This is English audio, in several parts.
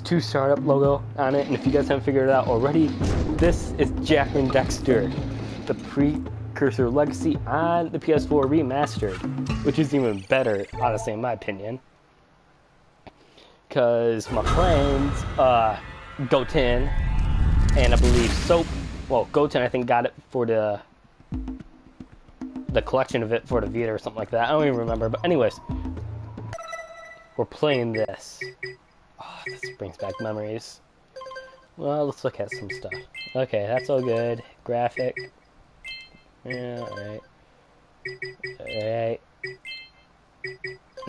2 startup logo on it, and if you guys haven't figured it out already, this is Jak and Dexter, the Precursor Legacy on the PS4 Remastered, which is even better, honestly, in my opinion. Because my friends, Goten, and I believe Soap, well, Goten I think got it for the collection of it for the Vita or something like that. I don't even remember, but anyways, we're playing this. Oh, this brings back memories. Well, let's look at some stuff. Okay, that's all good. Graphic. Yeah, alright. Alright.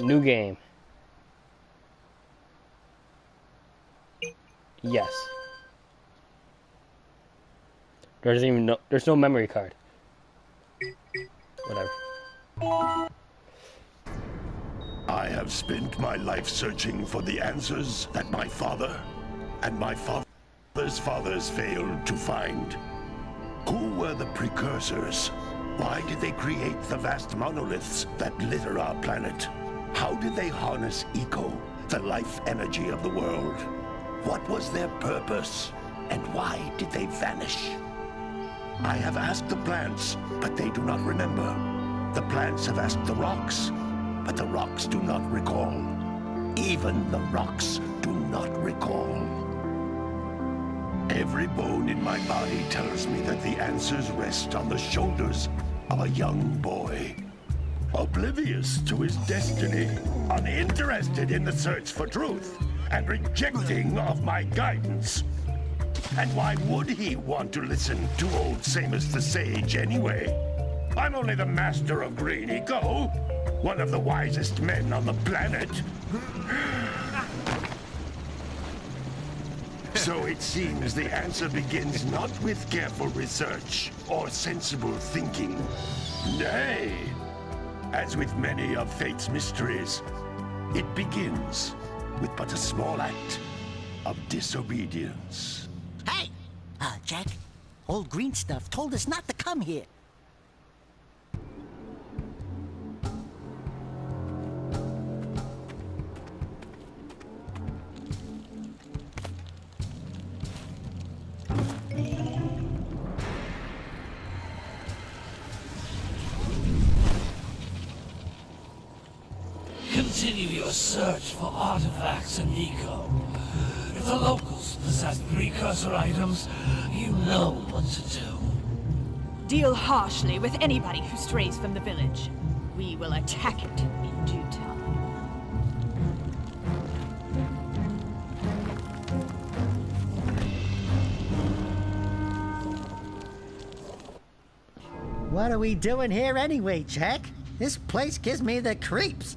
New game. Yes. There's no memory card. Whatever. I have spent my life searching for the answers that my father and my father's fathers failed to find. Who were the precursors? Why did they create the vast monoliths that litter our planet? How did they harness eco, the life energy of the world? What was their purpose? And why did they vanish? I have asked the plants, but they do not remember. The plants have asked the rocks, but the rocks do not recall. Even the rocks do not recall. Every bone in my body tells me that the answers rest on the shoulders of a young boy. Oblivious to his destiny, uninterested in the search for truth, and rejecting of my guidance. And why would he want to listen to old Samus the Sage anyway? I'm only the master of green eco, one of the wisest men on the planet. So it seems the answer begins not with careful research or sensible thinking. Nay, as with many of fate's mysteries, it begins with but a small act of disobedience. Hey! Jak, old green stuff told us not to come here. Continue your search for artifacts and eco. If the locals possess precursor items, you know what to do. Deal harshly with anybody who strays from the village. We will attack it in due time. What are we doing here anyway, Jak? This place gives me the creeps.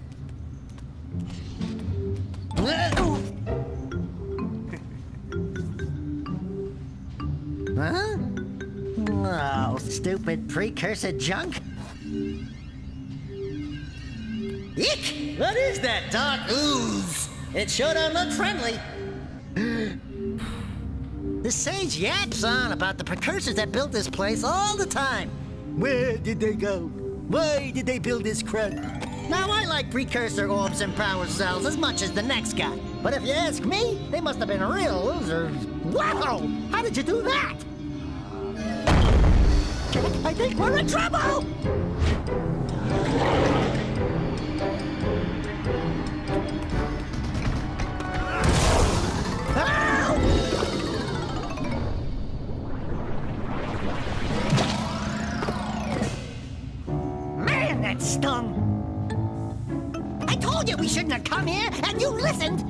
Huh? Oh, stupid precursor junk. Eek! What is that dark ooze? It sure don't look friendly. The sage yaps on about the precursors that built this place all the time. Where did they go? Why did they build this crud? Now, I like precursor orbs and power cells as much as the next guy. But if you ask me, they must have been real losers. Wow! How did you do that? I think we're in trouble! Man, that stung! I told you we shouldn't have come here, and you listened!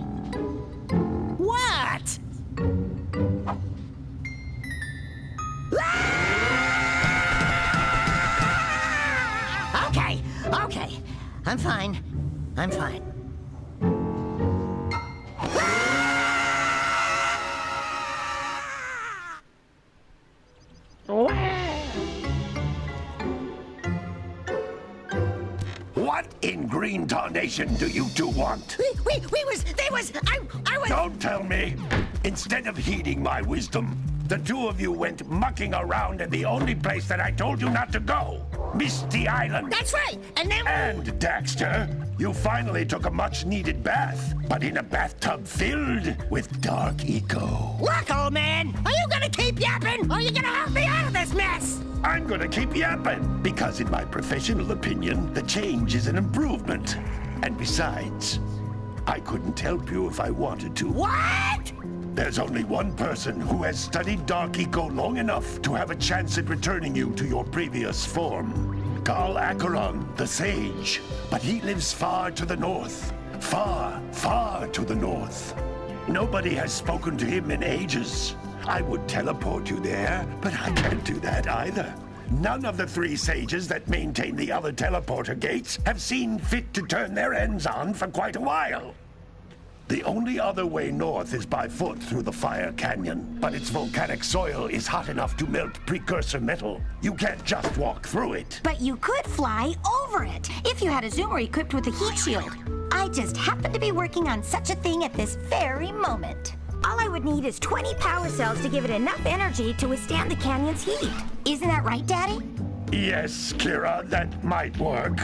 What? Okay. I'm fine. I'm fine. What in green tarnation do you two want? I was... Don't tell me! Instead of heeding my wisdom, the two of you went mucking around in the only place that I told you not to go. Misty Island. That's right, and then... And, Dexter, You finally took a much-needed bath, but in a bathtub filled with dark eco. Look, old man, are you gonna keep yapping, or are you gonna help me out of this mess? I'm gonna keep yapping, because in my professional opinion, the change is an improvement. And besides, I couldn't help you if I wanted to. What? There's only one person who has studied Dark Eco long enough to have a chance at returning you to your previous form. Carl Acheron, the Sage. But he lives far to the north. Far, far to the north. Nobody has spoken to him in ages. I would teleport you there, but I can't do that either. None of the 3 sages that maintain the other teleporter gates have seen fit to turn their ends on for quite a while. The only other way north is by foot through the Fire Canyon, but its volcanic soil is hot enough to melt precursor metal. You can't just walk through it. But you could fly over it, if you had a zoomer equipped with a heat shield. I just happen to be working on such a thing at this very moment. All I would need is 20 power cells to give it enough energy to withstand the canyon's heat. Isn't that right, Daddy? Yes, Kira, that might work.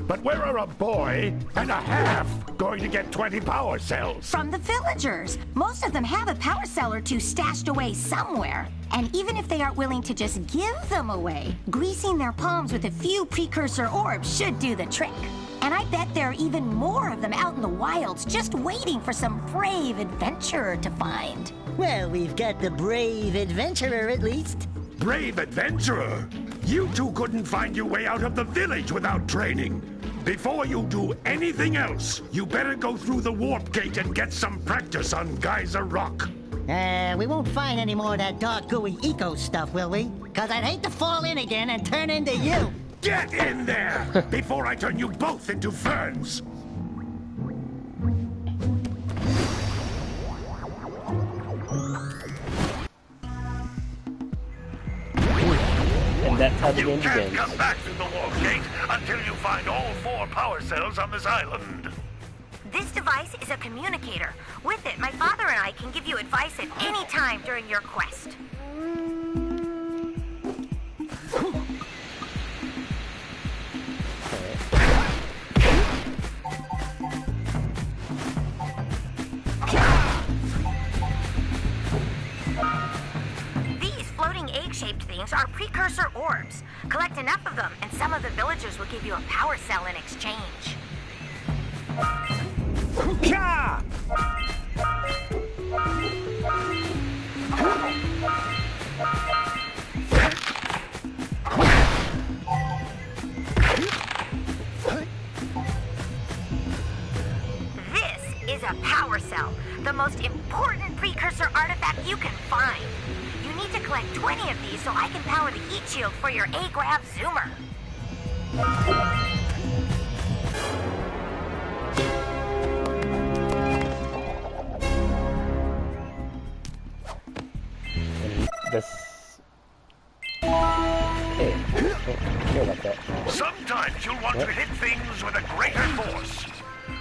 But where are a boy and a half going to get 20 power cells? From the villagers. Most of them have a power cell or 2 stashed away somewhere. And even if they aren't willing to just give them away, greasing their palms with a few precursor orbs should do the trick. And I bet there are even more of them out in the wilds just waiting for some brave adventurer to find. Well, we've got the brave adventurer at least. Brave adventurer? You two couldn't find your way out of the village without training. Before you do anything else, you better go through the warp gate and get some practice on Geyser Rock. We won't find any more of that dark gooey eco stuff, will we? Cause I'd hate to fall in again and turn into you. Get in there before I turn you both into ferns. And that's how the You game can't begins. come back through the warp gate until you find all 4 power cells on this island. This device is a communicator. With it, my father and I can give you advice at any time during your quest. These floating egg-shaped things are precursor orbs. Collect enough of them, and some of the villagers will give you a power cell in exchange. This is a power cell, the most important precursor artifact you can find. You need to collect 20 of these so I can power the heat shield for your A-Grav zoomer. This. Hey, don't care about that. Sometimes you'll want to hit things with a greater force.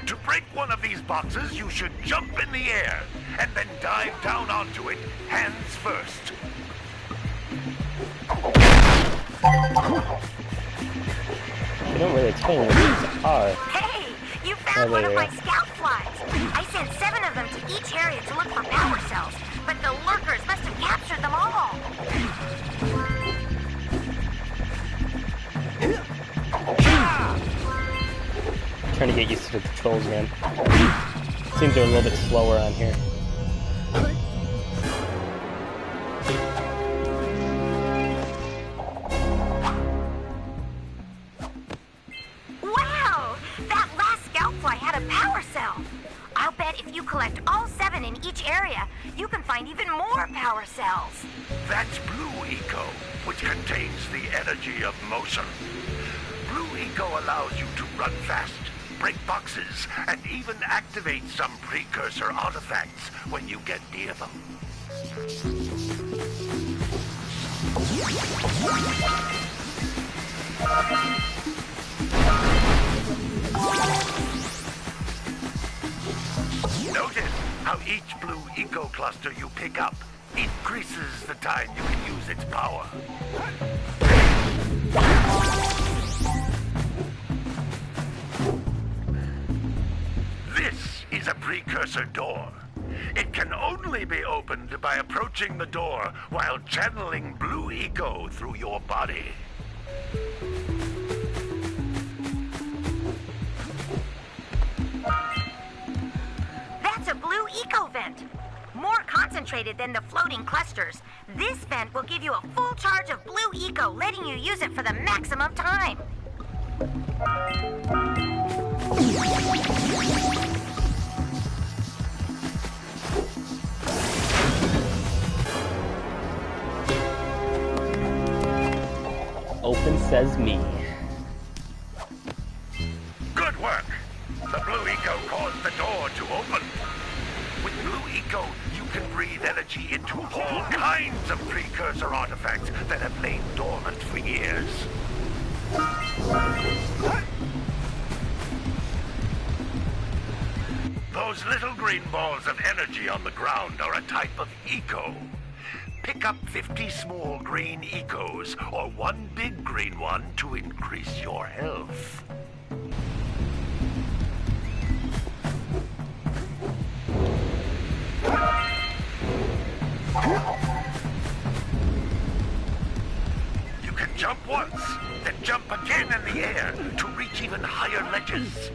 To break one of these boxes, you should jump in the air and then dive down onto it, hands first. They don't really explain what these are. Hey, you found one of my scout flies. I sent 7 of them to each area to look for power cells, but the lurkers must have captured them all. Trying to get used to the controls again. Seems they're a little bit slower on here. Wow! That last scout fly had a power cell. I'll bet if you collect all 7 in each area, you can find even more power cells. That's Blue Eco, which contains the energy of motion. Blue Eco allows you to run fast, break boxes, and even activate some precursor artifacts when you get near them. Notice how each Blue Eco cluster you pick up increases the time you can use its power. This is a precursor door. It can only be opened by approaching the door while channeling blue eco through your body. That's a blue eco vent. More concentrated than the floating clusters. This vent will give you a full charge of blue eco, letting you use it for the maximum time. Open says me. Good work. The blue eco caused the door to open. With blue eco, you can breathe energy into all kinds of precursor artifacts that have lain dormant for years. Those little green balls of energy on the ground are a type of eco. Pick up 50 small green ecos or one big green one to increase your health. You can jump once, then jump again in the air to reach even higher ledges.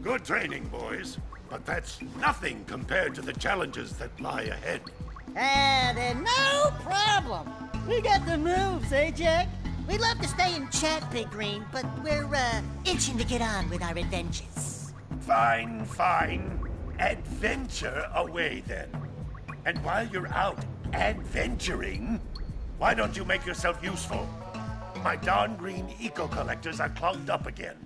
Good training, boys. But that's nothing compared to the challenges that lie ahead. Then no problem. We got the moves, eh, Jak? We'd love to stay and chat, Big Green, but we're, itching to get on with our adventures. Fine, fine. Adventure away, then. And while you're out adventuring, why don't you make yourself useful? My darn green eco-collectors are clogged up again.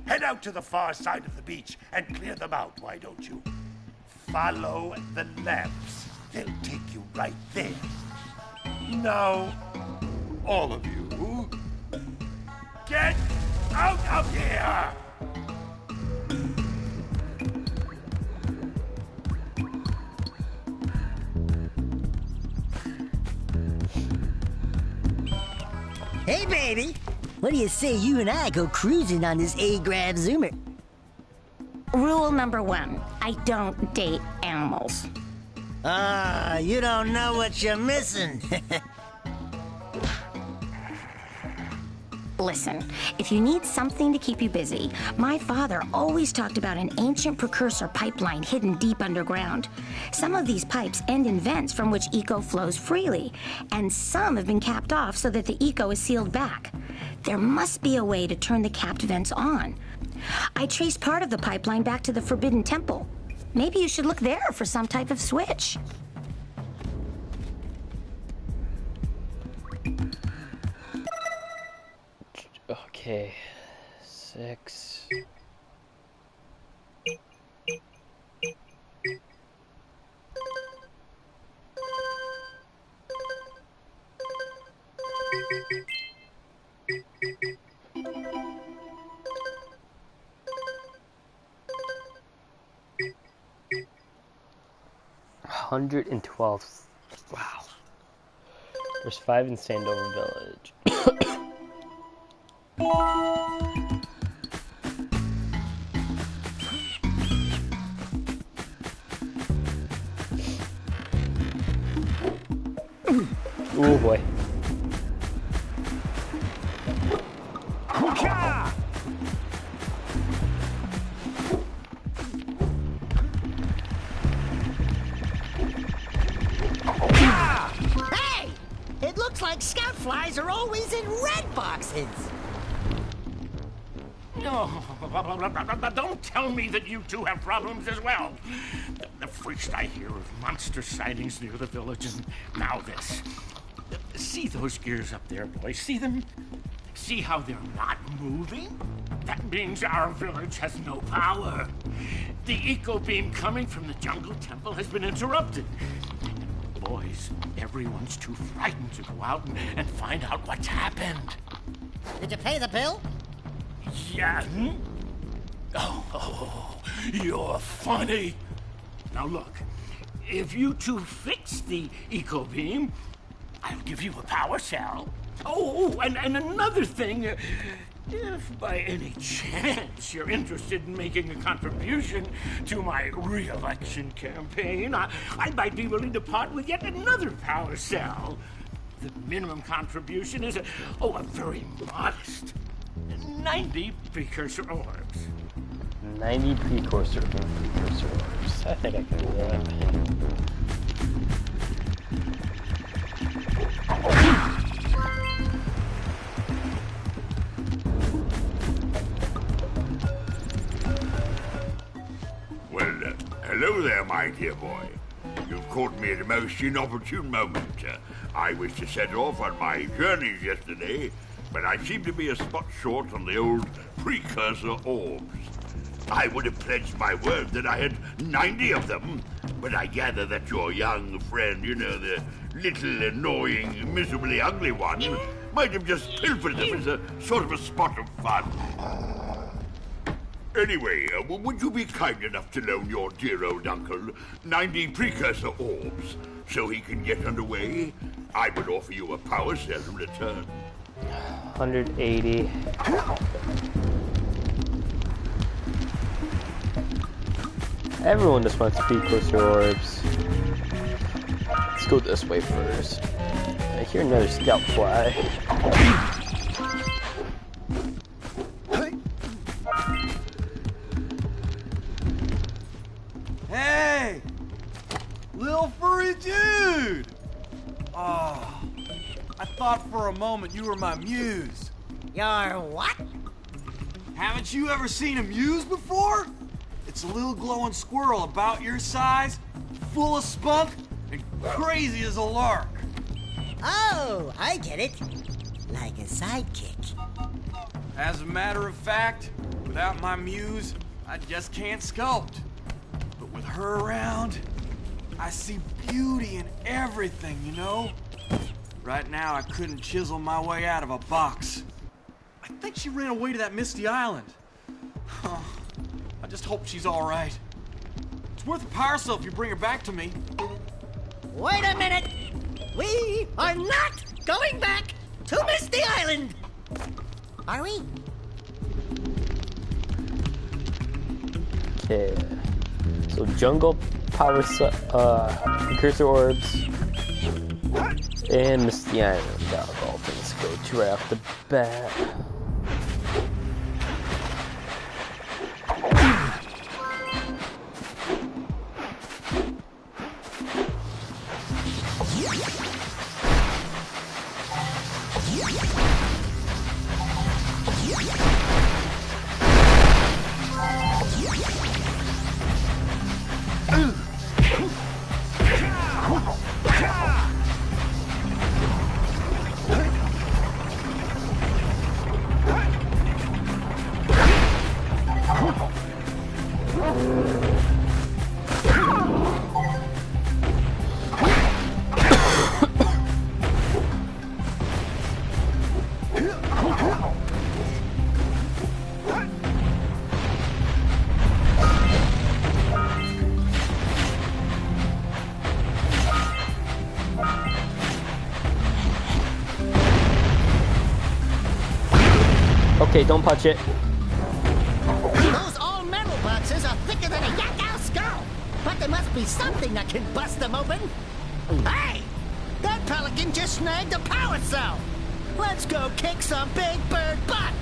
Head out to the far side of the beach and clear them out, why don't you? Follow the lamps. They'll take you right there. Now, all of you, get out of here! Hey, baby. What do you say you and I go cruising on this A-Grab Zoomer? Rule number 1, I don't date animals. You don't know what you're missing. Listen, if you need something to keep you busy, my father always talked about an ancient precursor pipeline hidden deep underground. Some of these pipes end in vents from which eco flows freely, and some have been capped off so that the eco is sealed back. There must be a way to turn the capped vents on. I traced part of the pipeline back to the Forbidden Temple. Maybe you should look there for some type of switch. Okay, 6. $112. Wow. There's 5 in Sandover Village. Oh boy. Hey! It looks like scout flies are always in red boxes. Oh, don't tell me that you two have problems as well. First I hear of monster sightings near the village, and now this. See those gears up there, boys? See them? See how they're not moving? That means our village has no power. The eco beam coming from the jungle temple has been interrupted. Boys, everyone's too frightened to go out and find out what's happened. Did you pay the bill? Yeah. Oh, you're funny. Now look, if you two fix the eco beam, I'll give you a power cell. Oh, and another thing, if by any chance you're interested in making a contribution to my re-election campaign, I might be willing to part with yet another power cell. The minimum contribution is a very modest 90 precursor orbs. 90 precursor orbs. I think I can do that. Well, hello there, my dear boy. You've caught me at a most inopportune moment. I was to set off on my journeys yesterday, but I seem to be a spot short on the old precursor orbs. I would have pledged my word that I had 90 of them, but I gather that your young friend, you know, the little annoying, miserably ugly one, might have just pilfered them as a sort of a spot of fun. Anyway, would you be kind enough to loan your dear old uncle 90 precursor orbs so he can get underway? I would offer you a power cell in return. 180. Everyone just wants precursor orbs. Let's go this way first. I hear another scout fly. Hey! Little furry dude! Oh, I thought for a moment you were my muse. Your what? Haven't you ever seen a muse before? It's a little glowing squirrel about your size, full of spunk, and crazy as a lark. Oh, I get it. Like a sidekick. As a matter of fact, without my muse, I just can't sculpt. But with her around, I see beauty in everything, you know? Right now, I couldn't chisel my way out of a box. I think she ran away to that misty island. I just hope she's all right. It's worth a power cell if you bring her back to me. Wait a minute! We are not going back to Misty Island! Are we? Okay. So jungle power precursor orbs and Misty Island. That'll all things go to right off the bat. Okay, don't touch it. Those all-metal boxes are thicker than a yakkow skull. But there must be something that can bust them open. Hey! That pelican just snagged a power cell. Let's go kick some big bird butt.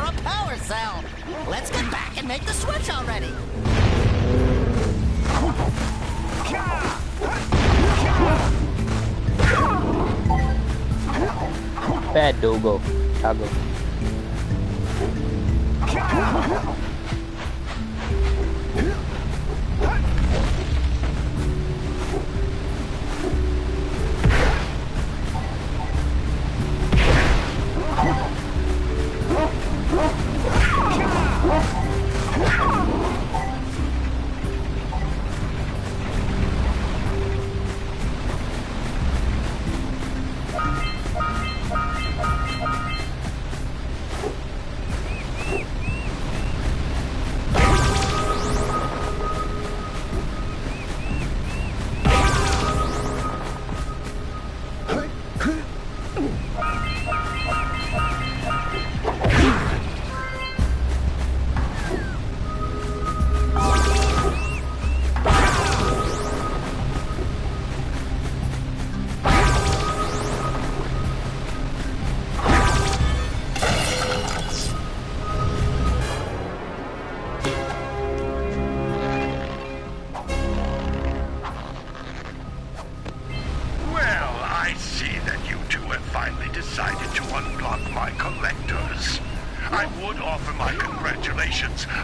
a power cell. Let's get back and make the switch already. Bad Dogo. Toggle.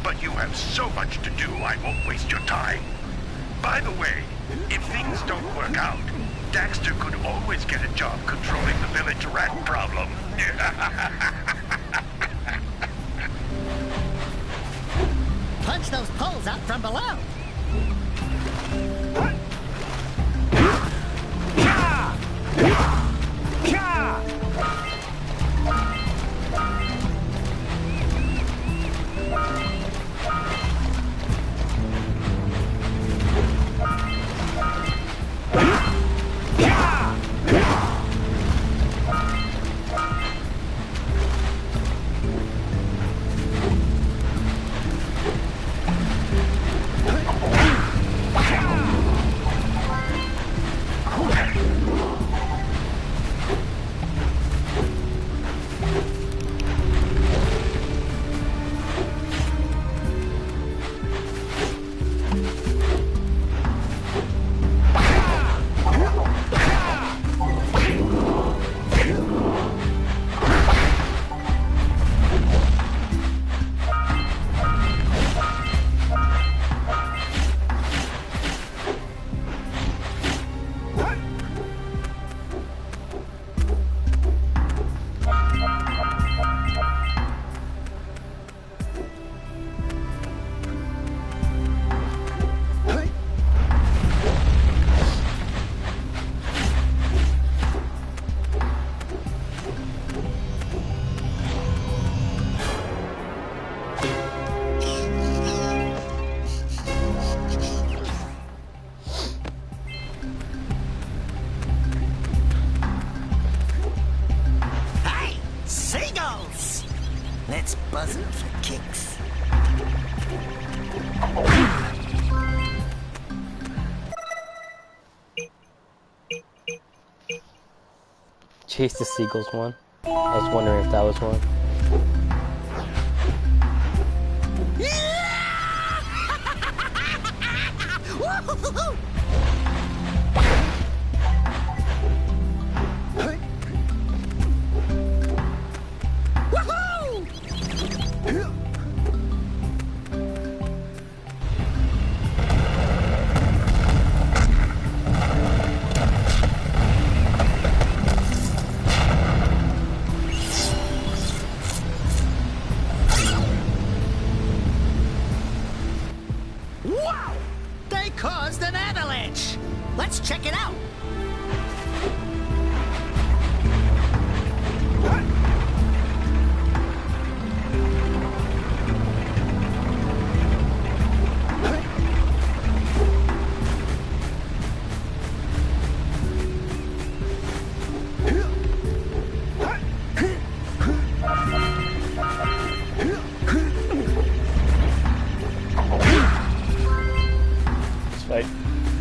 But you have so much to do, I won't waste your time. By the way, if things don't work out, Dexter could always get a job controlling the village rat problem. Punch those poles out from below. Let's buzz it for kicks. Chase the Seagulls one. I was wondering if that was one. Wow! They caused an avalanche! Let's check it out!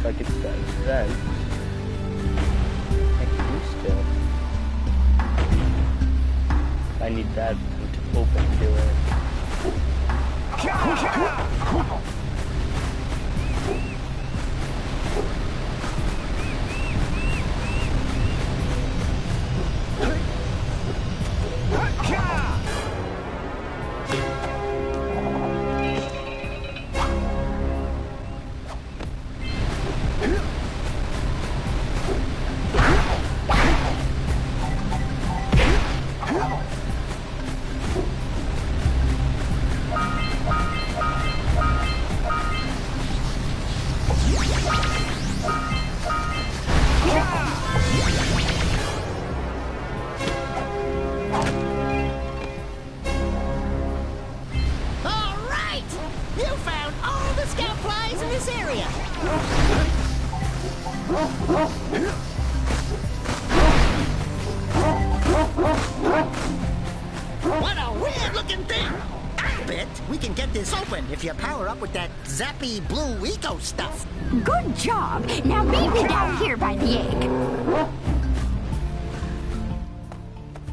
If I get that then. What a weird-looking thing! I bet we can get this open if you power up with that zappy blue eco stuff. Good job. Now meet me down here by the egg.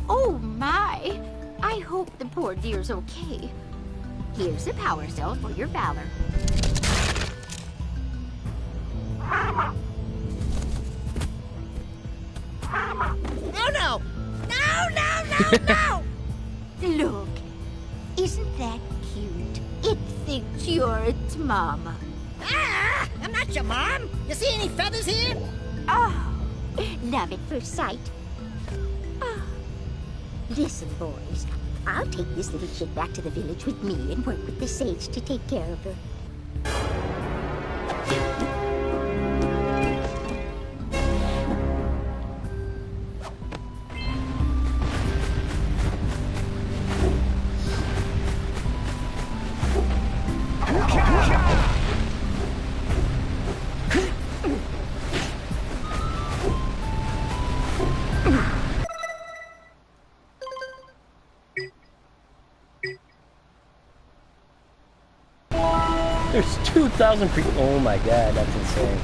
Oh, my. I hope the poor dear's okay. Here's a power cell for your valor. Oh, no! No, no, no, no! Look, isn't that cute? It thinks you're its mama. Ah! I'm not your mom! You see any feathers here? Oh, love at first sight. Oh. Listen, boys, I'll take this little chick back to the village with me and work with the sage to take care of her. There's 2,000 pre- Oh my god, that's insane.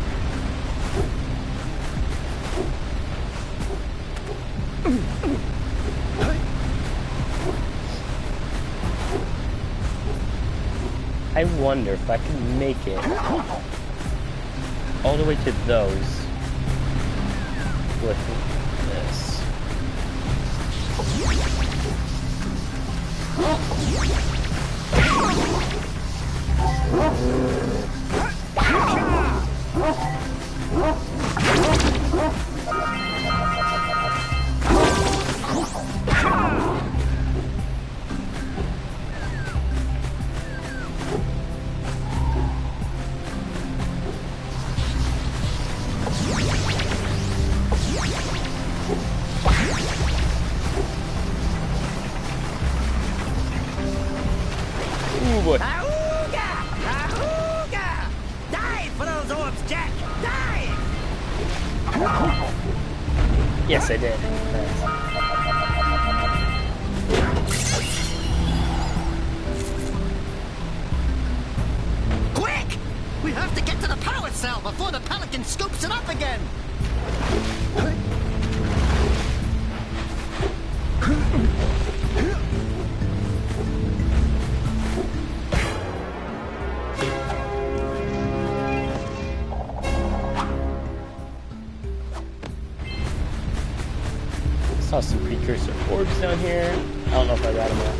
I wonder if I can make it all the way to those with this. Ooh boy. Auga! Auga! Dive for those orbs, Jack! Dive! Yes, I did. Nice. Quick! We have to get to the power cell before the pelican scoops it up again! Saw some precursor orbs down here. I don't know if I got them yet.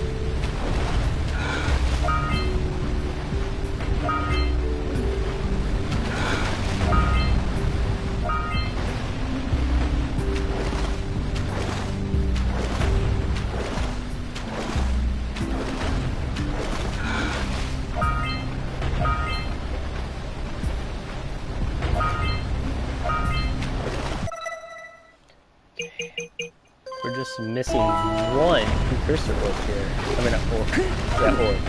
We're just missing one precursor orb here. I mean, not orb. Yeah, orb.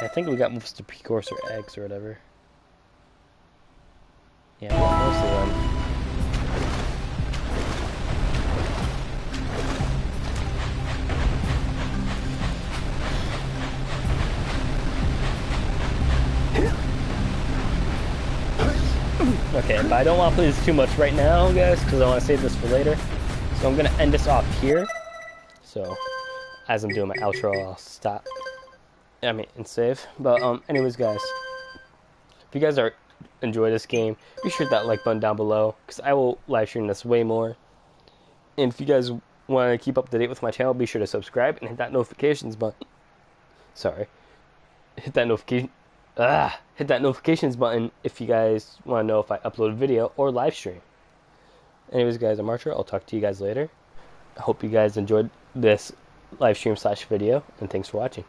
I think we got most of the precursor eggs or whatever. Yeah, we got most of them. Okay, But I don't want to play this too much right now, guys, because I want to save this for later. So I'm going to end this off here. So, as I'm doing my outro, I'll stop. And save. But, anyways, guys. If you guys enjoy this game, be sure to hit that like button down below, because I will live stream this way more. And if you guys want to keep up to date with my channel, be sure to subscribe and hit that notifications button. Sorry. Hit that notifications button if you guys want to know if I upload a video or live stream. Anyways, guys, I'm Archer. I'll talk to you guys later. I hope you guys enjoyed this live stream / video, and thanks for watching.